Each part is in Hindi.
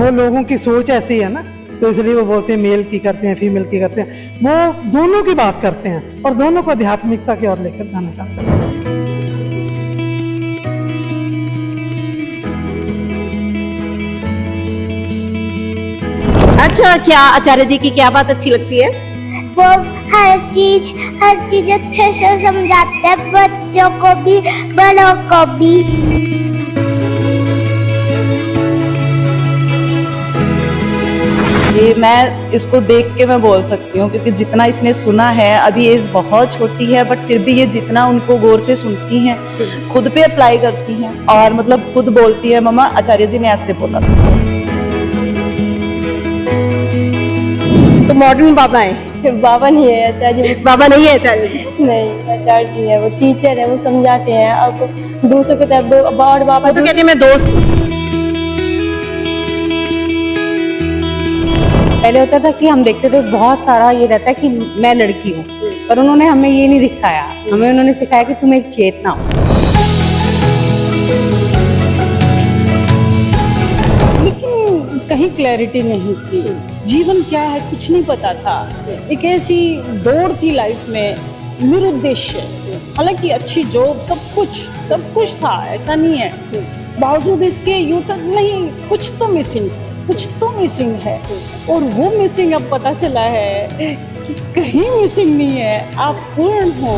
वो लोगों की सोच ऐसी है ना, तो इसलिए वो बोलते हैं मेल की करते हैं, फीमेल की करते हैं। वो दोनों की बात करते हैं और दोनों को आध्यात्मिकता की ओर लेकर जाना चाहते हैं। अच्छा, क्या आचार्य जी की क्या बात अच्छी लगती है? वो हर चीज अच्छे से समझाते हैं, बच्चों को भी बड़ों को भी। ये मैं इसको देख के मैं बोल सकती हूँ, क्योंकि जितना इसने सुना है, अभी एज बहुत छोटी है, बट फिर भी ये जितना उनको गौर से सुनती हैं, खुद पे अप्लाई करती हैं और मतलब खुद बोलती है मम्मा आचार्य जी ने ऐसे बोला था। तो मॉडर्न बाबा है? बाबा नहीं है आचार्य, बाबा नहीं है आचार्य जी? नहीं आचार्य जी है, वो टीचर है, वो समझाते हैं। अब दूसरों की तरफ और बाबा तो कहते हैं मैं दोस्त हूँ। पहले होता था कि हम देखते थे बहुत सारा ये रहता है कि मैं लड़की हूँ, पर उन्होंने हमें ये नहीं दिखाया। हमें उन्होंने सिखाया कि तुम एक चेतना हो। लेकिन कहीं क्लैरिटी नहीं थी, जीवन क्या है कुछ नहीं पता था। एक ऐसी दौड़ थी लाइफ में, निरुद्देश्य। हालांकि अच्छी जॉब, सब कुछ था, ऐसा नहीं है, बावजूद इसके यूं तक नहीं, कुछ तो मिसिंग है। और वो मिसिंग अब पता चला है कि कहीं मिसिंग नहीं है, आप पूर्ण हो।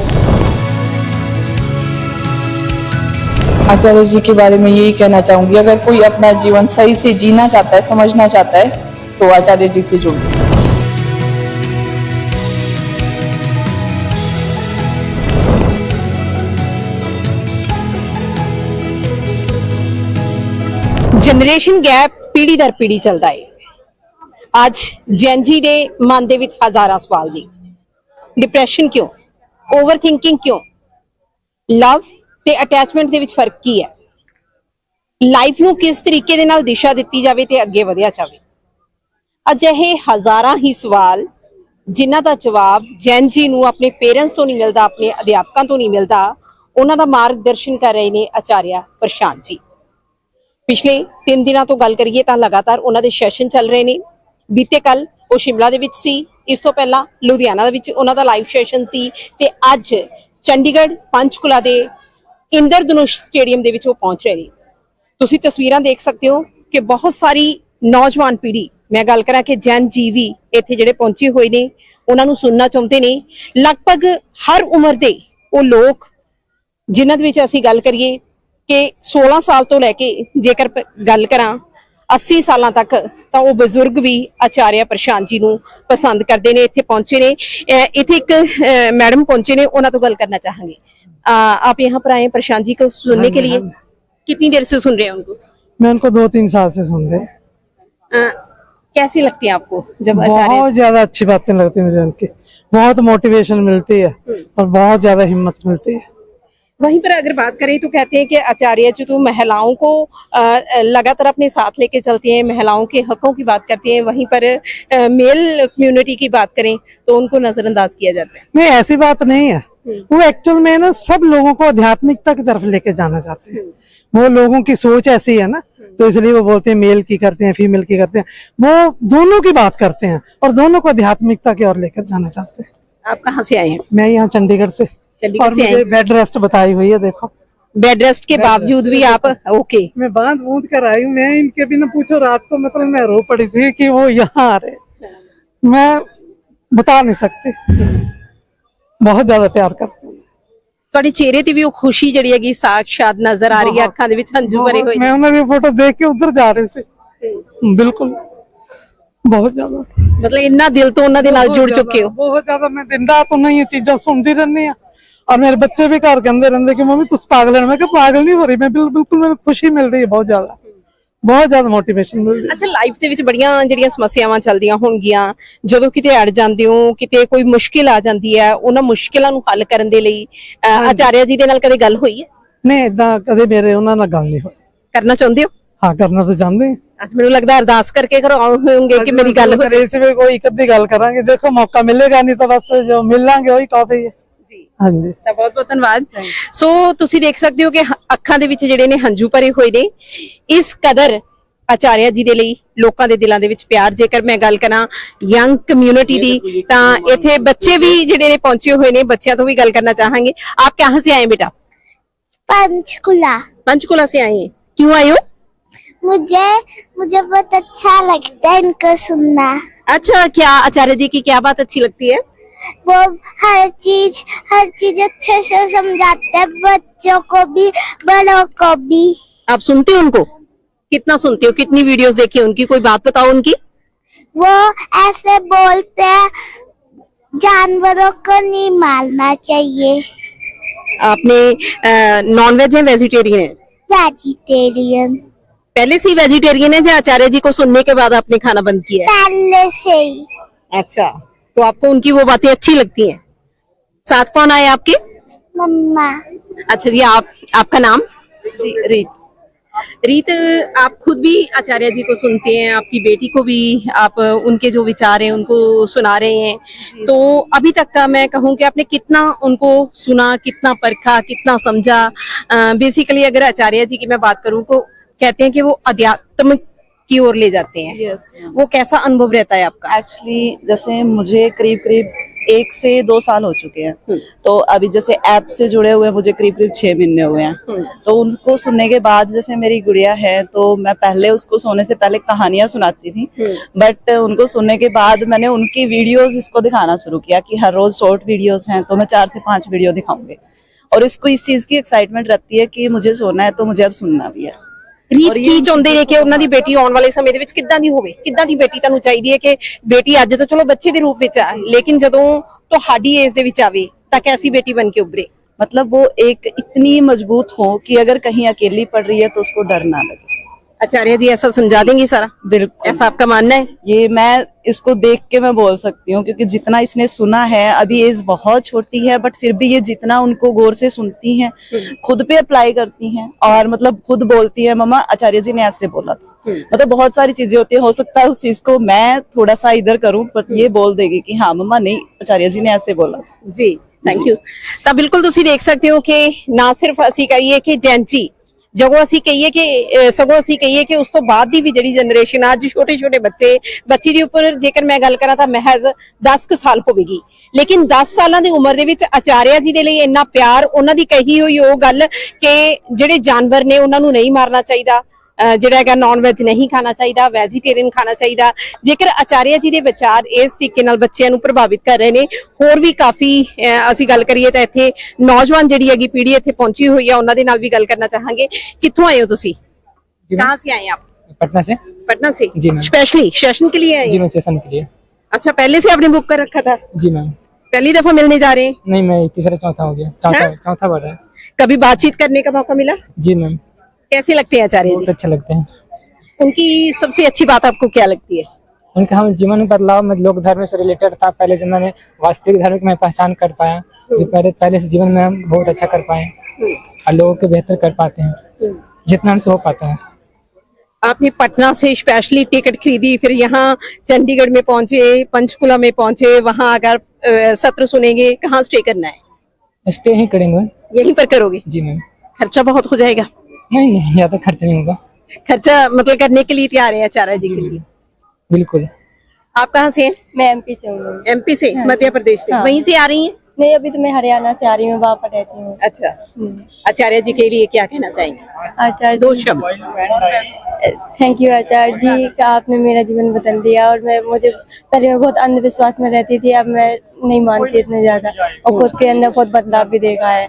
आचार्य जी के बारे में यही कहना चाहूंगी, अगर कोई अपना जीवन सही से जीना चाहता है, समझना चाहता है, तो आचार्य जी से जुड़िए। जनरेशन गैप पीढ़ी दर पीढ़ी चलता है। ਅੱਜ ਜੈਨ ਜੀ ਦੇ ਮਨ ਦੇ ਵਿੱਚ ਹਜ਼ਾਰਾਂ ਸਵਾਲ ਨੇ। ਡਿਪਰੈਸ਼ਨ ਕਿਉਂ? ਓਵਰਥਿੰਕਿੰਗ ਕਿਉਂ? ਲਵ ਤੇ ਅਟੈਚਮੈਂਟ ਦੇ ਵਿੱਚ ਫਰਕ ਕੀ ਹੈ? ਲਾਈਫ ਨੂੰ ਕਿਸ ਤਰੀਕੇ ਦੇ ਨਾਲ ਦਿਸ਼ਾ ਦਿੱਤੀ ਜਾਵੇ ਤੇ ਅੱਗੇ ਵਧਿਆ ਜਾਵੇ? ਅਜਿਹੇ ਹਜ਼ਾਰਾਂ ਹੀ ਸਵਾਲ ਜਿਨ੍ਹਾਂ ਦਾ ਜਵਾਬ ਜੈਨ ਜੀ ਨੂੰ ਆਪਣੇ ਪੇਰੈਂਟਸ ਤੋਂ ਨਹੀਂ ਮਿਲਦਾ, ਆਪਣੇ ਅਧਿਆਪਕਾਂ ਤੋਂ ਨਹੀਂ ਮਿਲਦਾ, ਉਹਨਾਂ ਦਾ ਮਾਰਗਦਰਸ਼ਨ ਕਰ ਰਹੇ ਨੇ ਆਚਾਰਿਆ ਪ੍ਰਸ਼ਾਂਤ ਜੀ। ਪਿਛਲੇ 3 ਦਿਨਾਂ ਤੋਂ ਗੱਲ ਕਰੀਏ ਤਾਂ ਲਗਾਤਾਰ ਉਹਨਾਂ ਦੇ ਸੈਸ਼ਨ ਚੱਲ ਰਹੇ ਨੇ। ਬੀਤੇ ਕੱਲ ਉਹ ਸ਼ਿਮਲਾ ਦੇ ਵਿੱਚ ਸੀ, ਇਸ ਤੋਂ ਪਹਿਲਾਂ ਲੁਧਿਆਣਾ ਦੇ ਵਿੱਚ ਉਹਨਾਂ ਦਾ ਲਾਈਵ ਸੈਸ਼ਨ ਸੀ ਤੇ ਅੱਜ ਚੰਡੀਗੜ੍ਹ ਪੰਚਕੁਲਾ ਦੇ ਇੰਦਰਧਨੁਸ਼ ਸਟੇਡੀਅਮ ਦੇ ਵਿੱਚ ਉਹ ਪਹੁੰਚ ਰਹੇ ਨੇ। ਤੁਸੀਂ ਤਸਵੀਰਾਂ ਦੇਖ ਸਕਦੇ ਹੋ ਕਿ ਬਹੁਤ ਸਾਰੀ ਨੌਜਵਾਨ ਪੀੜ੍ਹੀ, ਮੈਂ ਗੱਲ ਕਰਾਂ ਕਿ ਜੈਨ ਜੀ ਵੀ ਇੱਥੇ ਜਿਹੜੇ ਪਹੁੰਚੇ ਹੋਏ ਨੇ, ਉਹਨਾਂ ਨੂੰ ਸੁਣਨਾ ਚਾਹੁੰਦੇ ਨੇ। ਲਗਭਗ ਹਰ ਉਮਰ ਦੇ ਉਹ ਲੋਕ ਜਿਨ੍ਹਾਂ ਦੇ ਵਿੱਚ ਅਸੀਂ ਗੱਲ ਕਰੀਏ ਕਿ 16 ਸਾਲ ਤੋਂ ਲੈ ਕੇ ਜੇਕਰ ਗੱਲ ਕਰਾਂ 80 ਸਾਲਾਂ ਤੱਕ, ਤਾਂ ਉਹ ਬਜ਼ੁਰਗ ਵੀ ਆਚਾਰਿਆ ਪ੍ਰਸ਼ਾਂਤ ਜੀ ਨੂੰ ਪਸੰਦ ਕਰਦੇ ਨੇ। ਇੱਥੇ ਪਹੁੰਚੇ ਨੇ, ਇੱਥੇ ਇੱਕ मैडम पहुंचे ने, उन्होंने तो गल करना चाहेंगे। आप यहाँ पर आए प्रशांत जी को सुनने के लिए, कितनी देर से सुन रहे हैं उनको? मैं उनको 2-3 साल से सुन रहे। कैसी लगती है आपको जब बहुत ज्यादा अच्छी बातें लगती है मुझे उनकी, बहुत मोटिवेशन मिलती है और बहुत ज्यादा हिम्मत मिलती है। वहीं पर अगर बात करें तो कहते हैं कि आचार्य जी तो महिलाओं को लगातार अपने साथ लेके चलते हैं, महिलाओं के हकों की बात करते हैं। वहीं पर मेल कम्युनिटी की बात करें तो उनको नजरअंदाज किया जाता है। नहीं, ऐसी बात नहीं है। वो एक्चुअल में ना सब लोगों को आध्यात्मिकता की तरफ लेके जाना चाहते हैं। वो लोगों की सोच ऐसी है ना, तो इसलिए वो बोलते हैं मेल की करते हैं, फीमेल की करते हैं। वो दोनों की बात करते हैं और दोनों को आध्यात्मिकता की ओर लेकर जाना चाहते हैं। आप कहाँ से आए हैं? मैं यहाँ चंडीगढ़ से, और मुझे बेड रेस्ट बताई हुई है। देखो, बेड रेस्ट के बावजूद भी आप ओके। मैं बांध बूंद कर आई हूँ। मैं इनके बिना पूछो, रात को मतलब मैं रो पड़ी थी कि वो यहाँ आ रहे। मैं बता नहीं सकती, बहुत ज्यादा प्यार करती हूँ। ਤੁਹਾਡੇ ਚਿਹਰੇ ਤੇ ਵੀ ਉਹ ਖੁਸ਼ੀ ਜਿਹੜੀ ਹੈਗੀ ਸਾਖਸ਼ਾਤ ਨਜ਼ਰ ਆ ਰਹੀ ਹੈ, ਅੱਖਾਂ ਦੇ ਵਿੱਚ ਹੰਝੂ ਭਰੇ ਹੋਏ। मैं उन्होंने फोटो देख के उधर जा रहे थे, बिल्कुल बहुत ज्यादा, ਮਤਲਬ ਇੰਨਾ ਦਿਲ ਤੋਂ ਉਹਨਾਂ ਦੇ ਨਾਲ ਜੁੜ ਚੁੱਕੇ ਹੋ। बहुत ज्यादा। मैं दिन रात उन्हें ये चीजें सुनती रहनी है और मेरे बच्चे भी घर कहते रहते कि मम्मी तुम पागल है। मैं पागल नहीं हो रही, मैं बिल्कुल मेरे खुशी मिल रही है, बहुत ज्यादा मोटिवेशन मिल रही है। ਅੱਛਾ, ਲਾਈਫ ਦੇ ਵਿੱਚ ਬੜੀਆਂ ਜਿਹੜੀਆਂ ਸਮੱਸਿਆਵਾਂ ਚੱਲਦੀਆਂ ਹੋਣਗੀਆਂ, ਜਦੋਂ ਕਿਤੇ ਅੜ ਜਾਂਦੇ ਹੋ, ਕਿਤੇ ਕੋਈ ਮੁਸ਼ਕਿਲ ਆ ਜਾਂਦੀ ਹੈ, ਉਹਨਾਂ ਮੁਸ਼ਕਿਲਾਂ ਨੂੰ ਹੱਲ ਕਰਨ ਦੇ ਲਈ ਆਚਾਰਿਆ ਜੀ ਦੇ ਨਾਲ ਕਦੇ ਗੱਲ ਹੋਈ ਹੈ? ਨਹੀਂ, ਏਦਾਂ ਕਦੇ ਮੇਰੇ ਉਹਨਾਂ ਨਾਲ ਗੱਲ ਨਹੀਂ ਹੋਈ। ਕਰਨਾ ਚਾਹੁੰਦੇ ਹੋ? ਹਾਂ, ਕਰਨਾ ਤਾਂ ਚਾਹੁੰਦੇ। ਅੱਜ ਮੈਨੂੰ ਲੱਗਦਾ ਅਰਦਾਸ ਕਰਕੇ ਕਰਵਾਉ ਹੋਣਗੇ ਕਿ ਮੇਰੀ ਗੱਲ ਹੋਵੇ। ਇਸ ਵਿੱਚ ਕੋਈ ਇੱਕ ਅੱਧੀ ਗੱਲ ਕਰਾਂਗੇ, ਦੇਖੋ ਮੌਕਾ ਮਿਲੇਗਾ, ਨਹੀਂ ਤਾਂ ਬਸ ਜੋ ਮਿਲਾਂਗੇ ਉਹੀ ਕਾਫੀ ਹੈ। ਹਾਂਜੀ, ਤਾਂ ਬਹੁਤ ਬਹੁਤ ਧੰਨਵਾਦ। ਸੋ ਤੁਸੀਂ ਦੇਖ ਸਕਦੇ ਹੋ ਕਿ ਅੱਖਾਂ ਦੇ ਵਿੱਚ ਜਿਹੜੇ ਨੇ ਹੰਝੂ ਭਰੇ ਹੋਏ ਨੇ। ਇਸ ਕਦਰ ਆਚਾਰਿਆ ਜੀ ਦੇ ਲਈ ਲੋਕਾਂ ਦੇ ਦਿਲਾਂ ਦੇ ਵਿੱਚ ਪਿਆਰ। ਜੇਕਰ ਮੈਂ ਗੱਲ ਕਰਾਂ ਯੰਗ ਕਮਿਊਨਿਟੀ ਦੀ ਤਾਂ ਇੱਥੇ ਬੱਚੇ ਵੀ ਜਿਹੜੇ ਨੇ ਪਹੁੰਚੇ ਹੋਏ ਨੇ, ਬੱਚਿਆਂ ਤੋਂ ਵੀ ਗੱਲ करना चाहेंगे। आप कहाँ से आए बेटा? पंचकुला। पंचकुला से आए हैं, क्यों आए हो? मुझे बहुत अच्छा लगता है इनको सुनना। अच्छा, क्या आचार्य जी की क्या बात अच्छी लगती है? वो हर चीज अच्छे से समझाते हैं, बच्चों को भी बड़ों को भी। आप सुनते हो उनको? कितना सुनते हो? कितनी वीडियोस देखी उनकी? कोई बात बताओ उनकी। वो ऐसे बोलते हैं जानवरों को नहीं मारना चाहिए। आपने नॉनवेज है वेजिटेरियन है? वेजिटेरियन। पहले से ही वेजिटेरियन है या आचार्य जी को सुनने के बाद आपने खाना बंद किया है? पहले से ही। अच्छा, तो आपको उनकी वो बातें अच्छी लगती हैं। साथ कौन आए आपके? मम्मा। अच्छा जी, आपका नाम? जी रीत। रीत, आप खुद भी आचार्य जी को सुनते हैं, आपकी बेटी को भी आप उनके जो विचार हैं उनको सुना रहे हैं, तो अभी तक का मैं कहूँ कि आपने कितना उनको सुना, कितना परखा, कितना समझा? बेसिकली अगर आचार्य जी की मैं बात करूँ तो कहते हैं कि वो अध्यात्म की ओर ले जाते हैं। यस, वो कैसा अनुभव रहता है आपका? एक्चुअली जैसे मुझे करीब करीब 1 से 2 साल हो चुके हैं, तो अभी जैसे ऐप से जुड़े हुए मुझे करीब करीब 6 महीने हुए हैं। तो उनको सुनने के बाद, जैसे मेरी गुड़िया है तो मैं पहले उसको सोने से पहले कहानियां सुनाती थी, बट उनको सुनने के बाद मैंने उनकी वीडियोस इसको दिखाना शुरू किया कि हर रोज शॉर्ट वीडियोस हैं तो मैं 4 से 5 वीडियो दिखाऊंगी, और इसको इस चीज की एक्साइटमेंट रहती है कि मुझे सोना है तो मुझे अब सुनना भी है। ਰੀਤ ਕੀ ਚਾਹੁੰਦੇ ਨੇ ਕਿ ਉਹਨਾਂ ਦੀ ਬੇਟੀ ਆਉਣ ਵਾਲੇ ਸਮੇਂ ਦੇ ਵਿੱਚ ਕਿੱਦਾਂ ਦੀ ਹੋਵੇ? ਕਿੱਦਾਂ ਦੀ ਬੇਟੀ ਤੁਹਾਨੂੰ ਚਾਹੀਦੀ ਹੈ ਕਿ ਬੇਟੀ ਅੱਜ ਤਾਂ ਚਲੋ ਬੱਚੇ ਦੇ ਰੂਪ ਵਿੱਚ ਆ, ਲੇਕਿਨ ਜਦੋਂ ਤੁਹਾਡੀ ਏਜ ਦੇ ਵਿੱਚ ਆਵੇ ਤਾਂ कैसी बेटी बन के उभरे? मतलब वो एक इतनी मजबूत हो कि अगर कहीं अकेली पड़ रही है तो उसको डर ना लगे। आचार्य जी ऐसा समझा देंगे सारा? बिल्कुल, ऐसा आपका मानना है? ये मैं इसको देख के मैं बोल सकती हूँ, क्योंकि जितना इसने सुना है, अभी एज बहुत छोटी है बट फिर भी ये जितना उनको गौर से सुनती हैं, खुद पे अप्लाई करती हैं, और मतलब खुद बोलती है मम्मा आचार्य जी ने ऐसे बोला था। मतलब बहुत सारी चीजें होती है, हो सकता है उस चीज को मैं थोड़ा सा इधर करूँ पर ये बोल देगी कि हाँ मम्मा नहीं, आचार्य जी ने ऐसे बोला था। जी, थैंक यू। ਤਾਂ ਬਿਲਕੁਲ ਤੁਸੀਂ ਦੇਖ ਸਕਦੇ ਹੋ ਕਿ ਨਾ ਸਿਰਫ ਅਸੀਂ ਕਹੀਏ ਕਿ ਜੈਂਚੀ, ਜਦੋਂ ਅਸੀਂ ਕਹੀਏ ਕਿ ਸਗੋਂ ਅਸੀਂ ਕਹੀਏ ਕਿ ਉਸ ਤੋਂ ਬਾਅਦ ਦੀ ਵੀ ਜਿਹੜੀ ਜਨਰੇਸ਼ਨ ਅੱਜ ਛੋਟੇ ਛੋਟੇ ਬੱਚੀ ਦੇ ਉੱਪਰ ਜੇਕਰ ਮੈਂ ਗੱਲ ਕਰਾਂ ਤਾਂ ਮਹਿਜ਼ 10 ਕੁ ਸਾਲ ਹੋਵੇਗੀ, ਲੇਕਿਨ 10 ਸਾਲਾਂ ਦੀ ਉਮਰ ਦੇ ਵਿੱਚ ਆਚਾਰਿਆ ਜੀ ਦੇ ਲਈ ਇੰਨਾ ਪਿਆਰ, ਉਹਨਾਂ ਦੀ ਕਹੀ ਹੋਈ ਉਹ ਗੱਲ ਕਿ ਜਿਹੜੇ ਜਾਨਵਰ ਨੇ ਉਹਨਾਂ ਨੂੰ ਨਹੀਂ ਮਾਰਨਾ ਚਾਹੀਦਾ, ਜਿਹੜਾ ਹੈਗਾ ਨੌਨ ਵੈਜ ਨਹੀਂ ਖਾਣਾ ਚਾਹੀਦਾ, ਵੈਜੀਟੇਰੀਅਨ ਖਾਣਾ ਚਾਹੀਦਾ। ਜੇਕਰ ਆਚਾਰਿਆ ਜੀ ਦੇ ਵਿਚਾਰ ਇਸ ਤਰੀਕੇ ਨਾਲ ਬੱਚਿਆਂ ਨੂੰ ਪ੍ਰਭਾਵਿਤ ਕਰ ਰਹੇ ਨੇ, ਹੋਰ ਵੀ ਕਾਫੀ ਅਸੀਂ ਗੱਲ ਕਰੀਏ ਤਾਂ ਇੱਥੇ ਨੌਜਵਾਨ ਜਿਹੜੀ ਹੈਗੀ ਪੀੜ੍ਹੀ ਇੱਥੇ ਪਹੁੰਚੀ ਹੋਈ ਆ, ਉਹਨਾਂ ਦੇ ਨਾਲ ਵੀ ਗੱਲ ਕਰਨਾ ਚਾਹਾਂਗੇ। ਕਿੱਥੋਂ ਆਏ ਹੋ ਤੁਸੀਂ? कहाँ से आए आप? पटना से। पटना से? जी मैम। स्पेशली सेशन के लिए आए? जी मैम, सेशन के लिए। अच्छा, पहले से आपने बुक कर रखा था? जी मैम। पहली दफा मिलने जा रहे हैं? नहीं, मैं तीसरा चौथा हो गया, चौथा बढ़ रहा है। कभी बातचीत करने का मौका मिला? जी मैम। कैसे लगते हैं आचार्य जी? बहुत अच्छा लगते हैं। उनकी सबसे अच्छी बात आपको क्या लगती है? उनका हम जीवन में बदलाव में लोक धर्म से रिलेटेड था। पहले जब मैं वास्तविक धर्म की मैं पहचान कर पाया, जो पहले से जीवन में हम बहुत अच्छा कर पाए और लोगों के बेहतर कर पाते हैं जितना हमसे हो पाता है। आपने पटना से स्पेशली टिकट खरीदी, फिर यहाँ चंडीगढ़ में पहुंचे, पंचकुला में पहुंचे, वहां अगर सत्र सुनेंगे, कहाँ स्टे करना है? स्टे ही करेंगे। यहीं पर करोगे? जी मैम। खर्चा बहुत हो जाएगा? नहीं, ज्यादा खर्चा नहीं होगा। खर्चा मतलब करने के लिए तैयार है आचार्य जी के लिए? बिल्कुल। आप कहाँ से हैं? मैं एमपी से हूँ। एमपी से? मध्य प्रदेश से? हाँ। वहीं से आ रही हैं? नहीं, अभी तो मैं हरियाणा से आ रही हूँ, वहाँ पर रहती हूँ। अच्छा, आचार्य जी के लिए क्या कहना चाहेंगे? आचार्य दो शब्द। थैंक यू आचार्य जी का, आपने मेरा जीवन बदल दिया। और मुझे पहले मैं बहुत अंधविश्वास में रहती थी, अब मैं नहीं मानती इतने ज्यादा, और खुद के अंदर बहुत बदलाव भी देखा है।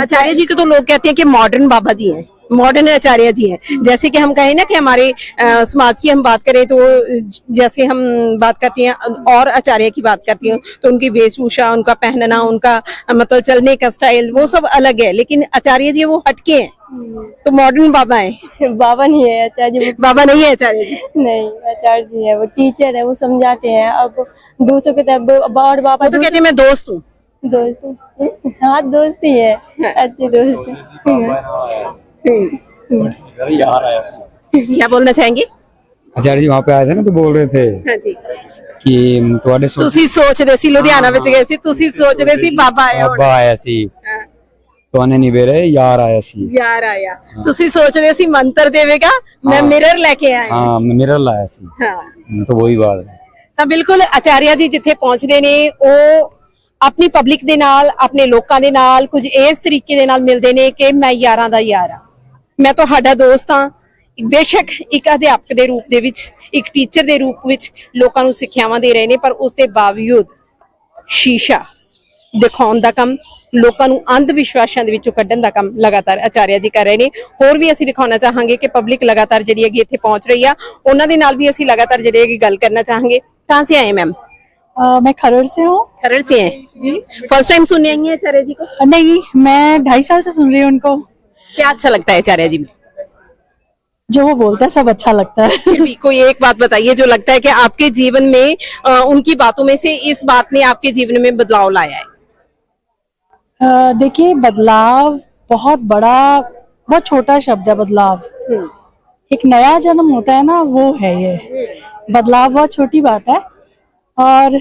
आचार्य जी को तो लोग कहते हैं कि मॉडर्न बाबा जी हैं, मॉडर्न आचार्य जी हैं। जैसे कि हम कहें ना कि हमारे समाज की हम बात करें तो जैसे हम बात करती हैं और आचार्य की बात करती हूँ तो उनकी वेशभूषा, उनका पहनना, उनका मतलब चलने का स्टाइल वो सब अलग है, लेकिन आचार्य जी वो हटके हैं, तो मॉडर्न बाबा हैं। बाबा नहीं है आचार्य जी। बाबा नहीं है आचार्य जी? नहीं, आचार्य जी है, वो टीचर है, वो समझाते हैं। अब दूसरों के तरफ और बाबा तो कहते हैं मैं दोस्त हूँ। दोस्त? हाँ, दोस्त ही है, अच्छी दोस्त। क्या बोलना चाहेंगे? आचार्य जी वहाँ पे आए थे ना तो बोल रहे थे हाँ जी कि ਤੁਹਾਡੇ ਤੁਸੀਂ ਸੋਚ ਰਹੇ ਸੀ ਲੁਧਿਆਣਾ ਵਿੱਚ ਗਏ ਸੀ, ਤੁਸੀਂ ਸੋਚ ਰਹੇ ਸੀ ਬਾਬਾ ਆਇਆ ਹੋਣਾ। ਬਾਬਾ ਆਇਆ ਸੀ ਤੁਹਾਨੇ ਨਹੀਂ ਵੇਰੇ ਯਾਰ ਆਇਆ ਸੀ। ਯਾਰ ਆਇਆ, ਤੁਸੀਂ ਸੋਚ ਰਹੇ ਸੀ ਮੰਤਰ ਦੇਵੇਗਾ, ਮੈਂ ਮਿਰਰ ਲੈ ਕੇ ਆਇਆ। हाँ मिरर लाया सी। ਹਾਂ तो वही बात है। ਤਾਂ ਬਿਲਕੁਲ ਆਚਾਰਿਆ ਜੀ ਜਿੱਥੇ ਪਹੁੰਚਦੇ ਨੇ ਉਹ ਆਪਣੀ ਪਬਲਿਕ ਦੇ ਨਾਲ, ਆਪਣੇ ਲੋਕਾਂ ਦੇ ਨਾਲ ਕੁਝ ਇਸ ਤਰੀਕੇ ਦੇ ਨਾਲ ਮਿਲਦੇ ਨੇ ਕਿ ਮੈਂ ਯਾਰਾਂ ਦਾ ਯਾਰ ਆ, ਮੈਂ ਤੁਹਾਡਾ ਦੋਸਤ ਹਾਂ। ਬੇਸ਼ੱਕ ਇੱਕ ਅਧਿਆਪਕ ਦੇ ਰੂਪ ਦੇ ਵਿੱਚ, ਇੱਕ ਟੀਚਰ ਦੇ ਰੂਪ ਵਿੱਚ ਲੋਕਾਂ ਨੂੰ ਸਿੱਖਿਆਵਾਂ ਦੇ ਰਹੇ ਨੇ, ਪਰ ਉਸ ਦੇ ਬਾਵਜੂਦ ਸ਼ੀਸ਼ਾ ਦਿਖਾਉਣ ਦਾ ਕੰਮ, ਲੋਕਾਂ ਨੂੰ ਅੰਧ ਵਿਸ਼ਵਾਸਾਂ ਦੇ ਵਿੱਚੋਂ ਕੱਢਣ ਦਾ ਕੰਮ ਲਗਾਤਾਰ ਆਚਾਰਿਆ ਜੀ ਕਰ ਰਹੇ ਨੇ। ਹੋਰ ਵੀ ਅਸੀਂ ਦਿਖਾਉਣਾ ਚਾਹਾਂਗੇ ਕਿ ਪਬਲਿਕ ਲਗਾਤਾਰ ਜਿਹੜੀ ਹੈਗੀ ਇੱਥੇ ਪਹੁੰਚ ਰਹੀ ਆ, ਉਹਨਾਂ ਦੇ ਨਾਲ ਵੀ ਅਸੀਂ ਲਗਾਤਾਰ ਜਿਹੜੀ ਹੈਗੀ ਗੱਲ ਕਰਨਾ ਚਾਹਾਂਗੇ। कहाँ से आए मैम? मैं खरड़ से हूँ। खरड़ से हैं? फर्स्ट टाइम सुनने आई हैं आचार्य जी को? नहीं, मैं 2.5 साल से सुन रही हूँ उनको। क्या अच्छा लगता है आचार्य जी में? जो वो बोलता है सब अच्छा लगता है। फिर भी कोई एक बात बताइए जो लगता है कि आपके जीवन में उनकी बातों में से इस बात ने आपके जीवन में बदलाव लाया है। देखिए, बदलाव बहुत बड़ा, बहुत छोटा शब्द है बदलाव। एक नया जन्म होता है ना, वो है ये बदलाव। बहुत छोटी बात है। और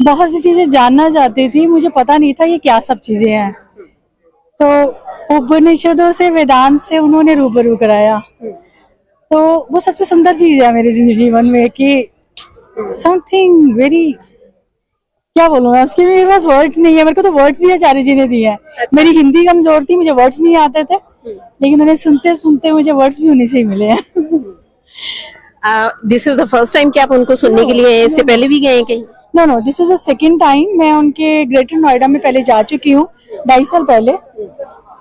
बहुत सी चीजें जानना चाहती थी, मुझे पता नहीं था ये क्या सब चीजें हैं, तो उपनिषदों से, वेदांत से उन्होंने रूबरू कराया। तो वो सबसे सुंदर चीज है मेरे जीवन में कि समथिंग वेरी, क्या बोलूं मैं, उसके मेरे पास वर्ड्स नहीं है। मेरे को तो वर्ड्स भी आचार्य जी ने दिए हैं। मेरी हिंदी कमजोर थी, मुझे वर्ड्स नहीं आते थे, लेकिन उन्हें सुनते सुनते मुझे वर्ड्स भी उन्हीं से ही मिले हैं। This is the first time कि आप उनको सुनने के लिए, इससे पहले भी गए हैं कहीं? No, this is the second time. मैं उनके ग्रेटर नोएडा में पहले जा चुकी हूँ 2.5 साल पहले।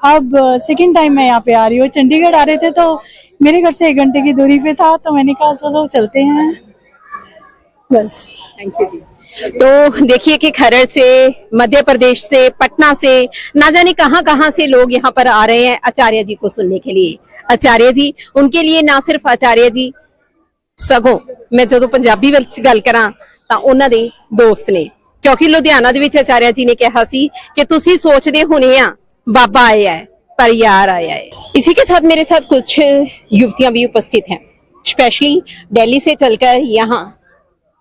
अब सेकंड टाइम मैं यहाँ पे आ रही हूँ। चंडीगढ़ आ रहे थे तो मेरे घर से 1 घंटे की दूरी पे था, तो मैंने कहा चलो चलते हैं, बस। थैंक यू जी। तो देखिए कि खरड़ से, मध्य प्रदेश से, पटना से, ना जाने कहां कहां से लोग यहाँ पर आ रहे हैं आचार्य जी को सुनने के लिए। आचार्य जी, उनके लिए ना सिर्फ आचार्य जी, ਸਗੋਂ ਮੈਂ ਜਦੋਂ ਪੰਜਾਬੀ ਵਿੱਚ ਗੱਲ ਕਰਾਂ ਤਾਂ ਉਹਨਾਂ ਦੇ ਦੋਸਤ ਨੇ, ਕਿਉਂਕਿ ਲੁਧਿਆਣਾ ਦੇ ਵਿੱਚ ਆਚਾਰਿਆ ਜੀ ਨੇ ਕਿਹਾ ਸੀ कि ਤੁਸੀਂ ਸੋਚਦੇ ਹੋਣੇ ਆ बाबा आया है पर यार आया है। इसी के साथ मेरे साथ कुछ युवतियां भी उपस्थित हैं, स्पेशली दिल्ली से चलकर यहाँ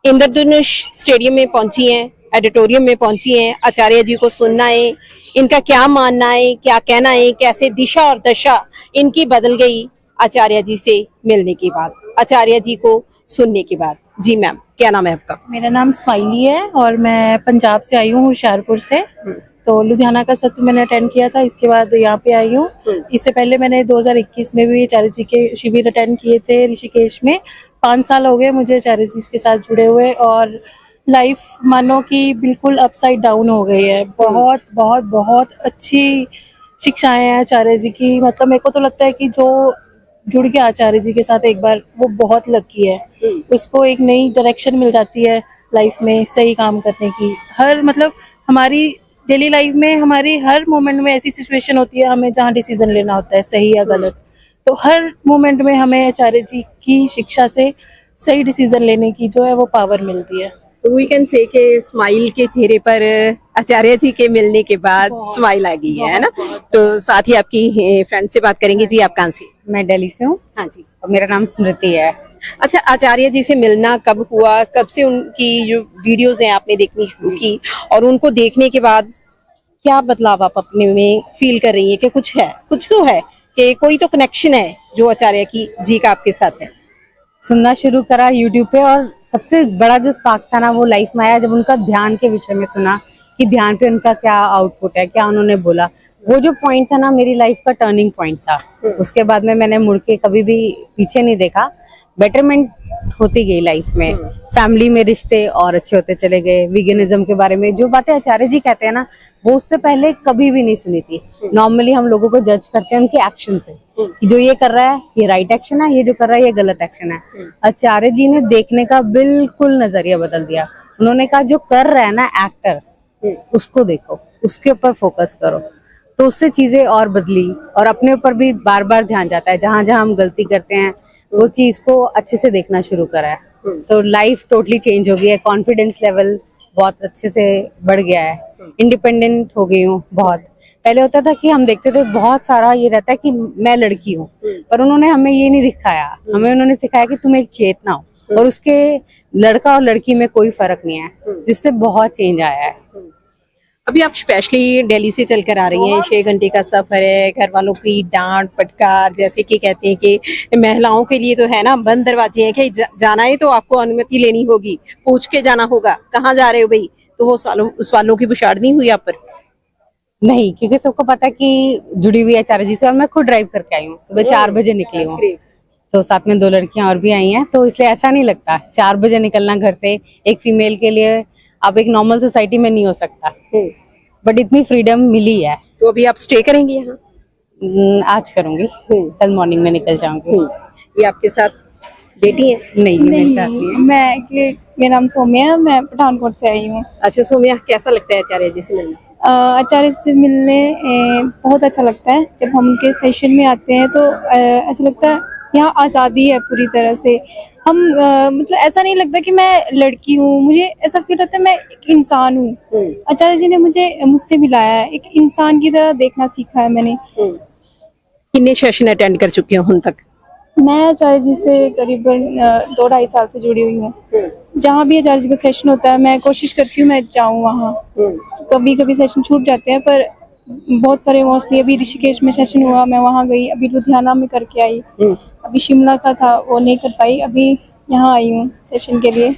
इंद्रधनुष स्टेडियम में पहुंची हैं, ऑडिटोरियम में पहुंची हैं। आचार्य जी को सुनना है, इनका क्या मानना है, क्या कहना है, कैसे दिशा और दशा इनकी बदल गई आचार्य जी से मिलने के बाद, आचार्य जी को सुनने के बाद। जी मैम, क्या नाम है आपका? मेरा नाम स्माइली है और मैं पंजाब से आई हूँ, होशियारपुर से। तो लुधियाना का सत्र मैंने अटेंड किया था, इसके बाद यहाँ पे आई हूँ। इससे पहले मैंने 2021 में भी आचार्य जी के शिविर अटेंड किए थे ऋषिकेश में। 5 साल हो गए मुझे आचार्य जी के साथ जुड़े हुए, और लाइफ मानो कि बिल्कुल अपसाइड डाउन हो गई है। बहुत बहुत बहुत अच्छी शिक्षाएं हैं आचार्य जी की। मतलब मेरे को तो लगता है कि जो जुड़ के आचार्य जी के साथ एक बार, वो बहुत लकी है। उसको एक नई डायरेक्शन मिल जाती है लाइफ में, सही काम करने की। हर मतलब हमारी डेली लाइफ में, हमारी हर मोमेंट में ऐसी सिचुएशन होती है हमें जहाँ डिसीजन लेना होता है, सही या गलत। तो हर मोमेंट में हमें आचार्य जी की शिक्षा से सही डिसीजन लेने की जो है वो पावर मिलती है। वी कैन से के स्माइल के चेहरे पर आचार्य जी के मिलने के बाद स्माइल आ गई है ना। तो साथ ही आपकी फ्रेंड से बात करेंगे। जी, आप कहाँ से? मैं दिल्ली से हूँ। हाँ जी। और मेरा नाम स्मृति है। अच्छा, आचार्य जी से मिलना कब हुआ, कब से उनकी जो वीडियोस हैं आपने देखनी शुरू की, और उनको देखने के बाद क्या बदलाव आप अपने में फील कर रही है कि कुछ है, कुछ तो है, कि कोई तो कनेक्शन है जो आचार्य की जी का आपके साथ है? सुनना शुरू करा यूट्यूब पे, और सबसे बड़ा जो स्पार्क था ना, वो लाइफ में आया जब उनका ध्यान के विषय में सुना कि ध्यान पे उनका क्या आउटपुट है, क्या उन्होंने बोला। वो जो पॉइंट था ना, मेरी लाइफ का टर्निंग पॉइंट था। उसके बाद में मैंने मुड़ के कभी भी पीछे नहीं देखा। बेटरमेंट होती गई लाइफ में, फैमिली में रिश्ते और अच्छे होते चले गए। विगनिज्म के बारे में जो बातें आचार्य जी कहते हैं ना, वो उससे पहले कभी भी नहीं सुनी थी। नॉर्मली हम लोगों को जज करते हैं उनके एक्शन से, कि जो ये कर रहा है ये राइट एक्शन है, ये जो कर रहा है ये गलत एक्शन है। आचार्य जी ने देखने का बिल्कुल नजरिया बदल दिया। उन्होंने कहा जो कर रहा है ना एक्टर, उसको देखो, उसके ऊपर फोकस करो। तो उससे चीजें और बदली, और अपने ऊपर भी बार बार ध्यान जाता है। जहां जहां हम गलती करते हैं वो चीज को अच्छे से देखना शुरू करा है। तो लाइफ टोटली चेंज हो गई है। कॉन्फिडेंस लेवल बहुत अच्छे से बढ़ गया है। इंडिपेंडेंट हो गई हूँ बहुत। पहले होता था कि हम देखते थे बहुत सारा ये रहता है कि मैं लड़की हूँ, पर उन्होंने हमें ये नहीं दिखाया। हमें उन्होंने सिखाया कि तुम एक चेतना हो, और उसके लड़का और लड़की में कोई फर्क नहीं है, जिससे बहुत चेंज आया है। अभी आप स्पेशली दिल्ली से चलकर आ रही हैं, 6 घंटे का सफर है, घर वालों की डांट फटकार, जैसे कि कहते हैं कि महिलाओं के लिए तो है ना बंद दरवाजे हैं कि जाना है तो आपको अनुमति लेनी होगी, पूछ के जाना होगा कहाँ जा रहे हो भाई, तो वो उस वालों की बुछाड़ नहीं हुई आप पर? नहीं, क्योंकि सबको पता कि जुड़ी हुई है आचार्य जी से, और मैं खुद ड्राइव करके आई हूँ, सुबह 4 बजे निकली हूँ, तो साथ में 2 लड़कियां और भी आई हैं, तो इसलिए ऐसा नहीं लगता 4 बजे निकलना घर से एक फीमेल के लिए अब एक नॉर्मल सोसाइटी में नहीं हो सकता, बट इतनी फ्रीडम मिली है। तो अभी आप स्टे करेंगी यहाँ? आज करूंगी, कल मॉर्निंग में निकल जाऊंगी। ये आपके साथ बेटी है? नहीं, मेरे साथ नहीं है। मैं एक्चुअली, मेरा नाम सौम्या है, मैं पठानकोट से आई हूँ। अच्छा सौम्या, कैसा लगता है आचार्य जी से मिलना? आचार्य से मिलने बहुत अच्छा लगता है। जब हम उनके सेशन में आते हैं तो ऐसा लगता है यहाँ आज़ादी है पूरी तरह से। हम मतलब ऐसा नहीं लगता कि मैं लड़की हूँ, मुझे ऐसा फील होता है मैं एक इंसान हूँ। आचार्य जी ने मुझसे मिलाया है, एक इंसान की तरह देखना सीखा है मैंने। कितने सेशन अटेंड कर चुकी हूँ तक? मैं आचार्य जी से करीबन 2-2.5 साल से जुड़ी हुई हूँ। जहाँ भी आचार्य जी का सेशन होता है मैं कोशिश करती हूँ मैं जाऊँ वहाँ। कभी कभी सेशन छूट जाते हैं, पर बहुत सारे मोस्टली अभी ऋषिकेश में सेशन हुआ, मैं वहाँ गई। अभी लुधियाना में करके आई, अभी शिमला का था वो नहीं कर पाई, अभी यहाँ आई हूँ सेशन के लिए।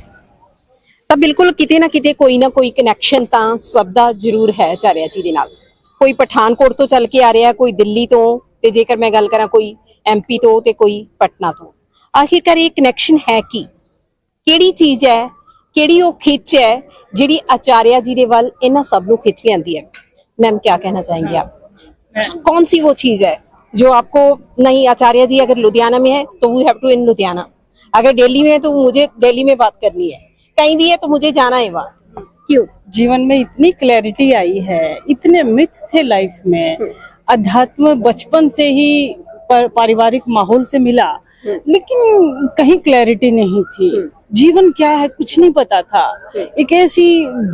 ਤਾਂ ਬਿਲਕੁਲ ਕਿਤੇ ਨਾ ਕਿਤੇ ਕੋਈ ਨਾ ਕੋਈ ਕਨੈਕਸ਼ਨ ਤਾਂ ਸਭ ਦਾ ਜ਼ਰੂਰ ਹੈ ਆਚਾਰਿਆ ਜੀ ਦੇ ਨਾਲ। ਕੋਈ ਪਠਾਨਕੋਟ ਤੋਂ ਚੱਲ ਕੇ ਆ ਰਿਹਾ, ਕੋਈ ਦਿੱਲੀ ਤੋਂ, ਤੇ ਜੇਕਰ ਮੈਂ ਗੱਲ ਕਰਾਂ ਕੋਈ ਐਮਪੀ ਤੋਂ ਤੇ ਕੋਈ ਪਟਨਾ ਤੋਂ। ਆਖਿਰਕਾਰ ਇਹ ਕਨੈਕਸ਼ਨ ਹੈ ਕੀ? ਕਿਹੜੀ ਚੀਜ਼ ਹੈ, ਕਿਹੜੀ ਉਹ ਖਿੱਚ ਹੈ ਜਿਹੜੀ ਆਚਾਰਿਆ ਜੀ ਦੇ ਵੱਲ ਇਹਨਾਂ ਸਭ ਨੂੰ ਖਿੱਚ ਲਿਆਂਦੀ है? मैम क्या कहना चाहेंगे आप? कौन सी वो चीज है जो आपको, नहीं आचार्य जी अगर लुधियाना में है तो वी हैव टू इन लुधियाना, अगर दिल्ली में है तो मुझे दिल्ली में बात करनी है, कहीं भी है तो मुझे जाना है वहाँ। क्यों? जीवन में इतनी क्लैरिटी आई है, इतने मिथ थे लाइफ में, अध्यात्म बचपन से ही पारिवारिक माहौल से मिला, लेकिन कहीं क्लैरिटी नहीं थी। जीवन क्या है कुछ नहीं पता था, एक ऐसी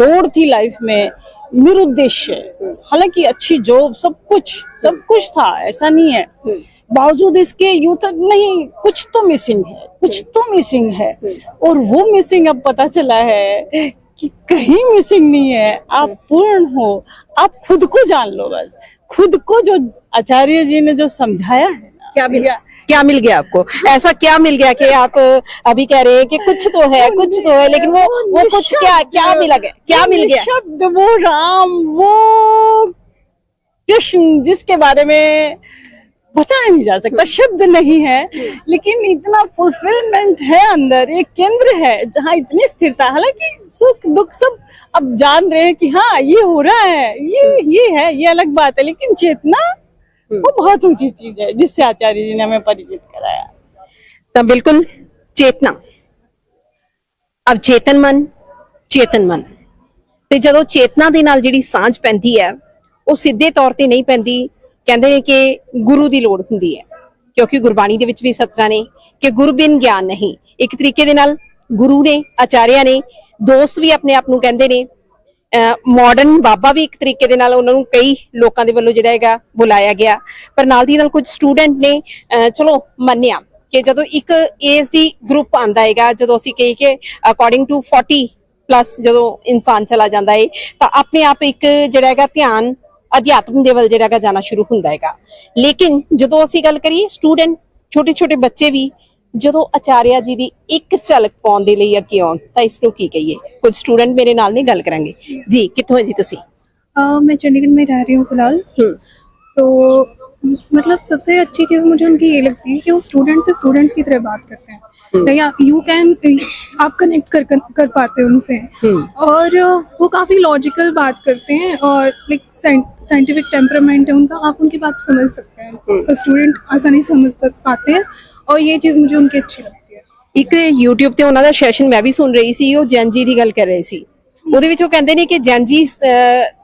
दौड़ थी लाइफ में, निरुद्देश्य। हालांकि अच्छी जॉब सब कुछ था, ऐसा नहीं है, बावजूद इसके यूं तक नहीं, कुछ तो मिसिंग है, कुछ तो मिसिंग है। और वो मिसिंग अब पता चला है कि कहीं मिसिंग नहीं है, आप पूर्ण हो, आप खुद को जान लो बस। खुद को जो आचार्य जी ने जो समझाया है ना, क्या मिल गया? क्या मिल गया आपको? ऐसा क्या मिल गया कि आप अभी कह रहे हैं कि कुछ तो है, लेकिन वो कुछ क्या मिला गया? क्या मिल गया? शब्द, वो राम, वो कृष्ण, जिसके बारे में बताया नहीं जा सकता, शब्द नहीं है, लेकिन इतना फुलफिलमेंट है अंदर, एक केंद्र है जहाँ इतनी स्थिरता। हालांकि सुख दुख सब अब जान रहे हैं कि हाँ ये हो रहा है, ये है, ये अलग बात है, लेकिन चेतना वो बहुत ऊंची चीज है जिससे आचार्य जी ने हमें परिचित कराया। तो बिल्कुल चेतना, अब चेतन मन ਤੇ ਜਦੋਂ ਚੇਤਨਾ ਦੇ ਨਾਲ ਜਿਹੜੀ ਸਾਂਝ ਪੈਂਦੀ ਹੈ ਉਹ ਸਿੱਧੇ ਤੌਰ ਤੇ ਨਹੀਂ ਪੈਂਦੀ। ਕਹਿੰਦੇ ਨੇ ਕਿ ਗੁਰੂ ਦੀ ਲੋੜ ਹੁੰਦੀ ਹੈ, ਕਿਉਂਕਿ ਗੁਰਬਾਣੀ ਦੇ ਵਿੱਚ ਵੀ ਸਤਰਾਂ ਨੇ ਕਿ ਗੁਰ ਬਿਨ ਗਿਆਨ ਨਹੀਂ। ਇੱਕ ਤਰੀਕੇ ਦੇ ਨਾਲ ਗੁਰੂ ਨੇ, ਆਚਾਰਿਆ ਨੇ, ਦੋਸਤ ਵੀ ਆਪਣੇ ਆਪ ਨੂੰ ਕਹਿੰਦੇ ਨੇ, मॉडर्न बाबा भी एक तरीके दे नाल उन्होंने कई लोगों के वालों जिहड़ा हैगा बुलाया गया, पर नाल दी नाल कुछ स्टूडेंट ने चलो मन्निया कि जदों एक एज दी ग्रुप आंदा हैगा, जदों असीं कही कि अकॉर्डिंग टू 40+ जदों इंसान चला जांदा है तां अपने आप एक जिहड़ा हैगा ध्यान अध्यात्म दे वल जिहड़ा हैगा जाना शुरू हुंदा हैगा। लेकिन जदों असीं गल करिए स्टूडेंट, छोटे छोटे बच्चे भी ਜਦੋਂ ਆਚਾਰਿਆ ਜੀ ਦੀ ਇੱਕ ਝਲਕ ਪਾਉਣ ਦੇ ਲਈ ਅੱਗੇ ਆਉਣ ਤਾਂ ਇਸ ਨੂੰ ਕੀ ਕਹੀਏ? कुछ स्टूडेंट मेरे नाल ने गल करांगे जी। कित्थों है जी तुसी? मैं चंडीगढ़ में रह रही हूँ फिलहाल। तो मतलब सबसे अच्छी चीज मुझे उनकी ये लगती है कि वो स्टूडेंट से स्टूडेंट्स की तरह बात करते हैं, या यू कैन आप कनेक्ट कर पाते हैं उनसे, और वो काफी लॉजिकल बात करते हैं, और लाइक साइंटिफिक टेम्परामेंट है उनका, आप उनकी बात समझ सकते हैं। स्टूडेंट आसानी से समझ पाते हैं, और ये चीज मुझे उनकी अच्छी लगती है। ਇੱਕ YouTube ਤੇ ਉਹਨਾਂ ਦਾ ਸੈਸ਼ਨ ਮੈਂ ਵੀ ਸੁਣ ਰਹੀ ਸੀ, ਉਹ ਜੈਨ ਜੀ ਦੀ ਗੱਲ ਕਰ ਰਹੇ ਸੀ। ਉਹਦੇ ਵਿੱਚ ਉਹ ਕਹਿੰਦੇ ਨੇ ਕਿ ਜੈਨ ਜੀ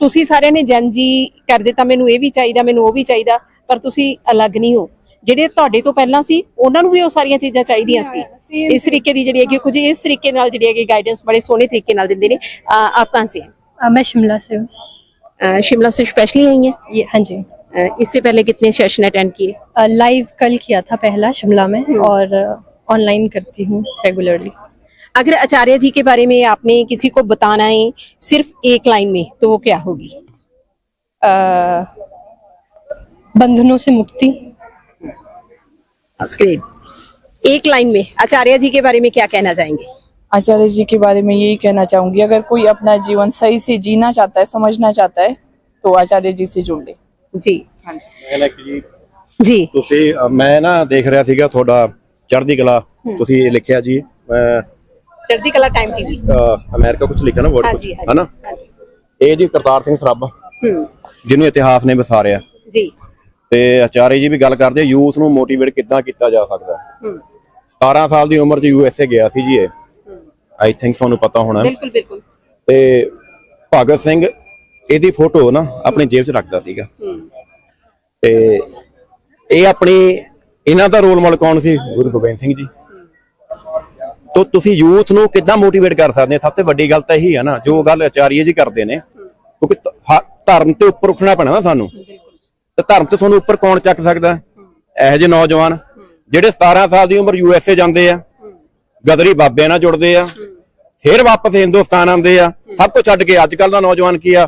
ਤੁਸੀਂ ਸਾਰਿਆਂ ਨੇ ਜੈਨ ਜੀ ਕਰ ਦਿੱਤਾ, ਮੈਨੂੰ ਇਹ ਵੀ ਚਾਹੀਦਾ, ਮੈਨੂੰ ਉਹ ਵੀ ਚਾਹੀਦਾ, ਪਰ ਤੁਸੀਂ ਅਲੱਗ ਨਹੀਂ ਹੋ। ਜਿਹੜੇ ਤੁਹਾਡੇ ਤੋਂ ਪਹਿਲਾਂ ਸੀ ਉਹਨਾਂ ਨੂੰ ਵੀ ਉਹ ਸਾਰੀਆਂ ਚੀਜ਼ਾਂ ਚਾਹੀਦੀਆਂ ਸੀ। ਇਸ ਤਰੀਕੇ ਦੀ ਜਿਹੜੀ ਹੈਗੀ ਕੁਝ ਇਸ ਤਰੀਕੇ ਨਾਲ ਜਿਹੜੀ ਹੈਗੀ गाइडेंस बड़े सोने तरीके ਨਾਲ ਦਿੰਦੇ ਨੇ। आप कहाँ से हैं? मैं शिमला से हूँ। शिमला से स्पेशली आई हैं? हाँ जी। इससे पहले कितने सेशन अटेंड किए? लाइव कल किया था पहला शिमला में, और ऑनलाइन करती हूँ रेगुलरली। अगर आचार्य जी के बारे में आपने किसी को बताना है सिर्फ एक लाइन में तो वो क्या होगी? बंधनों से मुक्ति। ग्रेट। एक लाइन में आचार्य जी के बारे में क्या कहना चाहेंगे? आचार्य जी के बारे में यही कहना चाहूंगी, अगर कोई अपना जीवन सही से जीना चाहता है, समझना चाहता है, तो आचार्य जी से जुड़ ले। जी ਜੀ ਤੁਸੀਂ ਮੈਂ ਨਾ ਦੇਖ ਰਿਹਾ ਸੀਗਾ ਤੁਹਾਡਾ ਚੜ੍ਹਦੀ ਕਲਾ, ਤੁਸੀਂ ਲਿਖਿਆ ਜੀ ਚੜ੍ਹਦੀ ਕਲਾ ਟਾਈਮ ਟੀਵੀ ਅਮਰੀਕਾ ਕੁਝ ਲਿਖਿਆ ਨਾ ਵਰਡ ਹਾਂਜੀ ਹੈ ਨਾ, ਇਹ ਜੀ ਕਰਤਾਰ ਸਿੰਘ ਸਰਾਭਾ ਜਿਹਨੂੰ ਇਤਿਹਾਸ ਨੇ ਵਿਸਾਰਿਆ ਜੀ, ਤੇ ਆਚਾර්य ਜੀ ਵੀ ਗੱਲ ਕਰਦੇ ਯੂਥ ਨੂੰ ਮੋਟੀਵੇਟ ਕਿੱਦਾਂ ਕੀਤਾ ਜਾ ਸਕਦਾ। 17 ਸਾਲ ਦੀ ਉਮਰ 'ਚ USA ਗਿਆ ਸੀ ਜੀ ਇਹ, ਆਈ ਥਿੰਕ ਤੁਹਾਨੂੰ ਪਤਾ ਹੋਣਾ। ਬਿਲਕੁਲ ਬਿਲਕੁਲ। ਤੇ ਭਗਤ ਸਿੰਘ ਇਹਦੀ ਫੋਟੋ ਨਾ ਆਪਣੀ ਜੇਬ 'ਚ ਰੱਖਦਾ ਸੀਗਾ, ਤੇ ਇਹ ਆਪਣੀ ਇਹਨਾਂ ਦਾ ਰੋਲ ਮਾਡਲ ਕੌਣ ਸੀ? ਗੁਰੂ ਗੋਬਿੰਦ ਸਿੰਘ ਜੀ। तो ਤੁਸੀਂ ਯੂਥ ਨੂੰ ਕਿੱਦਾਂ ਮੋਟੀਵੇਟ ਕਰ ਸਕਦੇ ਆ? ਸਭ ਤੋਂ ਵੱਡੀ ਗੱਲ ਤਾਂ ਇਹੀ ਹੈ ਨਾ, ਜੋ ਗੱਲ ਆਚਾਰੀਆ ਜੀ ਕਰਦੇ ਨੇ, ਕਿਉਂਕਿ ਧਰਮ ਤੇ ਉੱਪਰ ਉੱਠਣਾ ਪੈਣਾ ਨਾ ਸਾਨੂੰ, ਤੇ ਧਰਮ ਤੇ ਤੁਹਾਨੂੰ ਉੱਪਰ ਕੌਣ ਚੱਕ ਸਕਦਾ? ਇਹੋ ਜਿਹੇ ਨੌਜਵਾਨ ਜਿਹੜੇ 17 ਸਾਲ ਦੀ ਉਮਰ USA ਜਾਂਦੇ ਆ, ਗਦਰੀ ਬਾਬਿਆਂ ਨਾਲ ਜੁੜਦੇ ਆ, ਫਿਰ ਵਾਪਸ ਹਿੰਦੁਸਤਾਨ ਆਉਂਦੇ ਆ, ਸਭ ਕੁਝ ਛੱਡ ਕੇ। ਅੱਜ ਕੱਲ ਦਾ ਨੌਜਵਾਨ ਕੀ ਆ,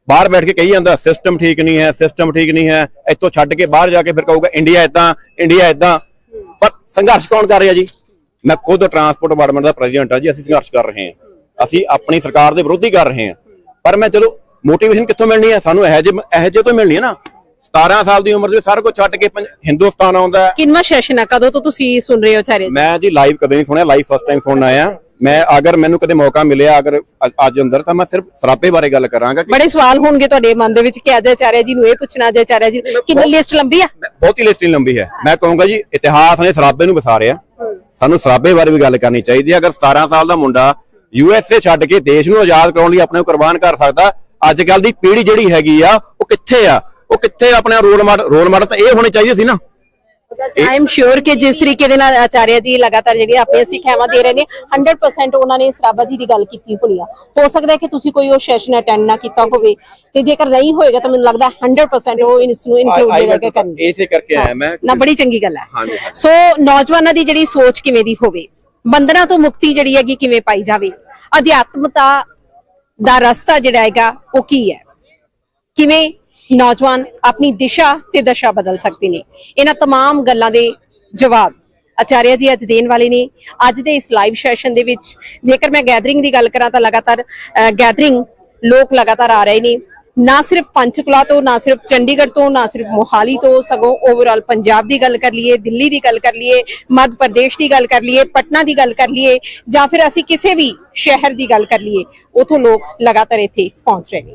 ਬਾਹਰ ਬੈਠ ਕੇ ਕਹੀ ਜਾਂਦਾ ਸਿਸਟਮ ਠੀਕ ਨਹੀਂ ਹੈ, ਸਿਸਟਮ ਠੀਕ ਨਹੀਂ ਹੈ, ਇੱਥੋਂ ਛੱਡ ਕੇ ਬਾਹਰ ਜਾ ਕੇ ਫਿਰ ਕਹੂਗਾ ਇੰਡੀਆ ਏਦਾਂ, ਇੰਡੀਆ ਏਦਾਂ। ਪਰ ਸੰਘਰਸ਼ ਕੌਣ ਕਰ ਰਿਹਾ ਜੀ? ਮੈਂ ਖੁਦ ਟਰਾਂਸਪੋਰਟ ਡਿਪਾਰਟਮੈਂਟ ਦਾ ਪ੍ਰੈਜ਼ੀਡੈਂਟ ਆ ਜੀ। ਅਸੀਂ ਸੰਘਰਸ਼ ਕਰ ਰਹੇ ਹਾਂ, ਅਸੀਂ ਆਪਣੀ ਸਰਕਾਰ ਦੇ ਵਿਰੋਧੀ ਕਰ ਰਹੇ ਹਾਂ, ਪਰ ਮੈਂ ਚਲੋ ਮੋਟੀਵੇਸ਼ਨ ਕਿੱਥੋਂ ਮਿਲਣੀ ਹੈ? ਸਾਨੂੰ ਇਹੋ ਜਿਹੇ ਤੋਂ ਮਿਲਣੀ ਹੈ ਨਾ। 17 ਸਾਲ ਦੀ ਉਮਰ ਦੇ ਸਾਰਾ ਕੁਝ ਛੱਡ ਕੇ ਹਿੰਦੁਸਤਾਨ ਆਉਂਦਾ। ਕਿੰਨਾ ਸੈਸ਼ਨ ਹੈ, ਕਦੋਂ ਤੋਂ ਤੁਸੀਂ ਸੁਣ ਰਹੇ ਹੋ ਆਚਾर्य ਜੀ? ਮੈਂ ਜੀ ਲਾਈਵ ਕਦੇ ਨਹੀਂ ਸੁਣਿਆ, ਲਾਈਵ ਫਸਟ ਟਾਈਮ ਸੁਣਨ ਆਇਆ ਮੈਂ। ਅਗਰ ਮੈਨੂੰ ਕਦੇ ਮੌਕਾ ਮਿਲਿਆ ਅਗਰ ਅੱਜ ਅੰਦਰ, ਤਾਂ ਮੈਂ ਸਿਰਫ ਸਰਾਪੇ ਬਾਰੇ ਗੱਲ ਕਰਾਂਗਾ। ਬੜੇ ਸਵਾਲ ਹੋਣਗੇ ਤੁਹਾਡੇ ਮਨ ਦੇ ਵਿੱਚ ਕਿ ਅੱਜ ਆਚਾर्य ਜੀ ਨੂੰ ਇਹ ਪੁੱਛਣਾ, ਅੱਜ ਆਚਾर्य ਜੀ ਕਿੰਨੀ ਲਿਸਟ ਲੰਬੀ ਆ? ਬਹੁਤੀ ਲਿਸਟ ਲੰਬੀ ਹੈ। ਮੈਂ ਕਹੂੰਗਾ ਜੀ ਇਤਿਹਾਸ ਨੇ ਸਰਾਬੇ ਨੂੰ ਵਿਸਾਰਿਆ, ਸਾਨੂੰ ਸਰਾਬੇ ਬਾਰੇ ਵੀ ਗੱਲ ਕਰਨੀ ਚਾਹੀਦੀ ਹੈ। ਅਗਰ 17 ਸਾਲ ਦਾ ਮੁੰਡਾ USA ਛੱਡ ਕੇ ਦੇਸ਼ ਨੂੰ ਆਜ਼ਾਦ ਕਰਾਉਣ ਲਈ ਆਪਣੇ ਕੁਰਬਾਨ ਕਰ ਸਕਦਾ, ਅੱਜ ਕੱਲ ਦੀ ਪੀੜ੍ਹੀ ਜਿਹੜੀ ਹੈਗੀ ਆ ਉਹ ਕਿੱਥੇ ਆ? ਉਹ ਕਿੱਥੇ ਆਪਣਾ ਰੋਲ ਮਾਡਲ ਤਾਂ ਇਹ ਹੋਣੇ ਚਾਹੀਦੇ ਸੀ ਨਾ। ਆਈ ਐਮ ਸ਼ੋਰ ਕਿ ਜਿਸ ਤਰੀਕੇ ਦੇ ਨਾਲ ਆਚਾर्य ਜੀ ਲਗਾਤਾਰ ਜਿਹੜੇ ਆਪਣੀਆਂ ਸਿੱਖਿਆਵਾਂ ਦੇ ਰਹੇ ਨੇ, 100% ਉਹਨਾਂ ਨੇ ਸਰਾਭਾ ਜੀ ਦੀ ਗੱਲ ਕੀਤੀ ਹੋਣੀ ਆ। ਹੋ ਸਕਦਾ ਹੈ ਕਿ ਤੁਸੀਂ ਕੋਈ ਉਹ ਸੈਸ਼ਨ ਅਟੈਂਡ ਨਾ ਕੀਤਾ ਹੋਵੇ, ਤੇ ਜੇਕਰ ਨਹੀਂ ਹੋਏਗਾ ਤਾਂ ਮੈਨੂੰ ਲੱਗਦਾ 100% ਉਹ ਇਸ ਨੂੰ ਇਨਕਲੂਡ ਕਰਕੇ ਕਰਨਗੇ। ਇਸੇ ਕਰਕੇ ਆਇਆ ਮੈਂ ਨਾ, ਬੜੀ ਚੰਗੀ ਗੱਲ ਹੈ। ਸੋ ਨੌਜਵਾਨਾਂ ਦੀ ਜਿਹੜੀ ਸੋਚ ਕਿਵੇਂ ਦੀ ਹੋਵੇ, ਬੰਧਨਾਂ ਤੋਂ ਮੁਕਤੀ ਜਿਹੜੀ ਹੈਗੀ ਕਿਵੇਂ ਪਾਈ ਜਾਵੇ, ਅਧਿਆਤਮਤਾ ਦਾ ਰਸਤਾ ਜਿਹੜਾ ਹੈਗਾ ਉਹ ਕੀ ਹੈ, ਕਿਵੇਂ ਨੌਜਵਾਨ ਆਪਣੀ ਦਿਸ਼ਾ ਤੇ ਦਸ਼ਾ ਬਦਲ ਸਕਦੇ ਨੇ, ਇਹਨਾਂ तमाम ਗੱਲਾਂ ਦੇ ਜਵਾਬ ਆਚਾर्य ਜੀ ਅੱਜ ਦੇਣ ਵਾਲੇ ਨੇ। ਅੱਜ ਦੇ ਇਸ ਲਾਈਵ ਸੈਸ਼ਨ ਦੇ ਵਿੱਚ ਜੇਕਰ ਮੈਂ ਗੈਦਰਿੰਗ ਦੀ ਗੱਲ ਕਰਾਂ ਤਾਂ ਲਗਾਤਾਰ ਗੈਦਰਿੰਗ ਲੋਕ ਲਗਾਤਾਰ ਆ ਰਹੇ ਨੇ, ਨਾ ਸਿਰਫ ਪੰਚਕੁਲਾ ਤੋਂ, ਨਾ ਸਿਰਫ ਚੰਡੀਗੜ੍ਹ ਤੋਂ, ਨਾ ਸਿਰਫ ਮੋਹਾਲੀ ਤੋਂ, ਸਗੋਂ ਓਵਰਆਲ ਪੰਜਾਬ ਦੀ ਗੱਲ ਕਰ ਲਈਏ, ਦਿੱਲੀ ਦੀ ਗੱਲ ਕਰ ਲਈਏ, ਮੱਧ ਪ੍ਰਦੇਸ਼ ਦੀ ਗੱਲ ਕਰ ਲਈਏ, ਪਟਨਾ ਦੀ ਗੱਲ ਕਰ ਲਈਏ, ਜਾਂ ਫਿਰ ਅਸੀਂ ਕਿਸੇ ਵੀ ਸ਼ਹਿਰ ਦੀ ਗੱਲ ਕਰ ਲਈਏ, ਉਥੋਂ ਲੋਕ ਲਗਾਤਾਰ ਇੱਥੇ ਪਹੁੰਚ ਰਹੇ ਨੇ।